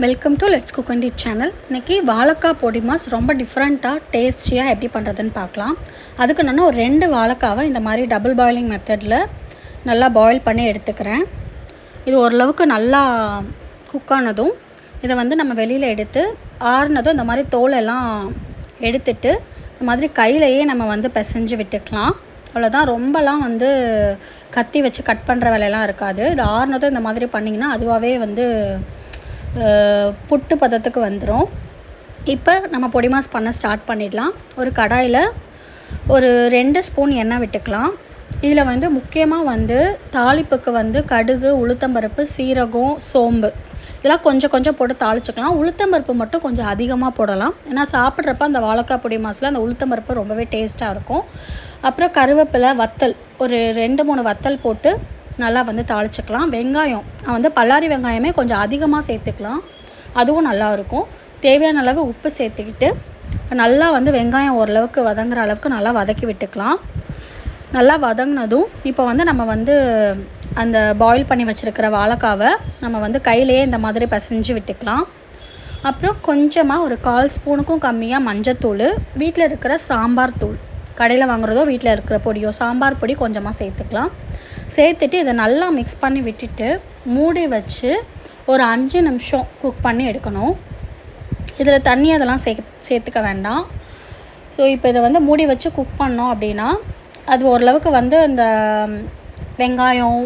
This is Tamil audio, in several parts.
Welcome to let's cook and it channel. இன்றைக்கி வாழைக்காய் பொடிமாஸ் ரொம்ப டிஃப்ரெண்ட்டாக டேஸ்டியாக எப்படி பண்ணுறதுன்னு பார்க்கலாம். அதுக்கு நான் ஒரு 2 வாழைக்காவை இந்த மாதிரி டபுள் பாயிலிங் மெத்தடில் நல்லா பாயில் பண்ணி எடுத்துக்கிறேன். இது ஓரளவுக்கு நல்லா குக் ஆனதும் இதை நம்ம வெளியில் எடுத்து ஆறுனதும் இந்த மாதிரி தோலெல்லாம் எடுத்துட்டு இந்த மாதிரி கையிலையே நம்ம பிசைஞ்சு விட்டுக்கலாம். அவ்வளோதான். ரொம்பலாம் கத்தி வச்சு கட் பண்ணுற வேலையெல்லாம் இருக்காது. இது ஆறுனதும் இந்த மாதிரி பண்ணிங்கன்னா அதுவாகவே புட்டு பதத்துக்கு வந்துடும். இப்போ நம்ம பொடிமாஸ் பண்ண ஸ்டார்ட் பண்ணிடலாம். ஒரு கடாயில் ஒரு 2 ஸ்பூன் எண்ணெய் விட்டுக்கலாம். இதில் முக்கியமாக தாளிப்புக்கு கடுகு, உளுத்தம்பருப்பு, சீரகம், சோம்பு இதெல்லாம் கொஞ்சம் போட்டு தாளிச்சுக்கலாம். உளுத்தம்பருப்பு மட்டும் கொஞ்சம் அதிகமாக போடலாம். ஏன்னா சாப்பிட்றப்ப அந்த வாழைக்காய் பொடிமாஸில் அந்த உளுத்தம்பருப்பு ரொம்பவே டேஸ்ட்டாக இருக்கும். அப்புறம் கருவேப்பிலை, வத்தல் ஒரு 2-3 வத்தல் போட்டு நல்லா தாளிச்சுக்கலாம். வெங்காயம் நான் பல்லாரி வெங்காயமே கொஞ்சம் அதிகமாக சேர்த்துக்கலாம், அதுவும் நல்லாயிருக்கும். தேவையான அளவு உப்பு சேர்த்துக்கிட்டு நல்லா வெங்காயம் ஓரளவுக்கு வதங்குற அளவுக்கு நல்லா வதக்கி விட்டுக்கலாம். நல்லா வதங்கினதும் இப்போ நம்ம அந்த பாயில் பண்ணி வச்சுருக்கிற வாழைக்காவை நம்ம கையிலையே இந்த மாதிரி பிசைஞ்சு விட்டுக்கலாம். அப்புறம் கொஞ்சமாக ஒரு 1/4 ஸ்பூனுக்கும் கம்மியாக மஞ்சத்தூள், வீட்டில் இருக்கிற சாம்பார் தூள், கடையில் வாங்குறதோ வீட்டில் இருக்கிற பொடியோ சாம்பார் பொடி கொஞ்சமாக சேர்த்துக்கலாம். சேர்த்துட்டு இதை நல்லா மிக்ஸ் பண்ணி விட்டுட்டு மூடி வச்சு ஒரு 5 நிமிஷம் குக் பண்ணி எடுக்கணும். இதில் தண்ணி அதெல்லாம் சேர்த்துக்க வேண்டாம். ஸோ இப்போ இதை மூடி வச்சு குக் பண்ணோம் அப்படின்னா அது ஓரளவுக்கு அந்த வெங்காயம்,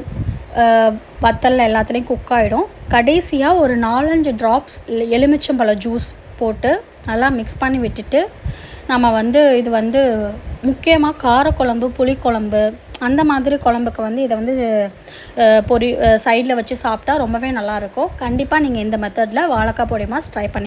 வத்தல் எல்லாத்துலேயும் குக் ஆகிடும். கடைசியாக ஒரு 4-5 ட்ராப்ஸ் எலுமிச்சம்பழ ஜூஸ் போட்டு நல்லா மிக்ஸ் பண்ணி விட்டுட்டு நம்ம இது முக்கியமாக காரக்குழம்பு, புளிக்குழம்பு அந்த மாதிரி குழம்புக்கு இதை சைடில் வச்சு சாப்பிட்டா ரொம்பவே நல்லாயிருக்கும். கண்டிப்பாக நீங்கள் இந்த மெத்தடில் வாழைக்காய் பொடிமாஸ் ட்ரை பண்ணி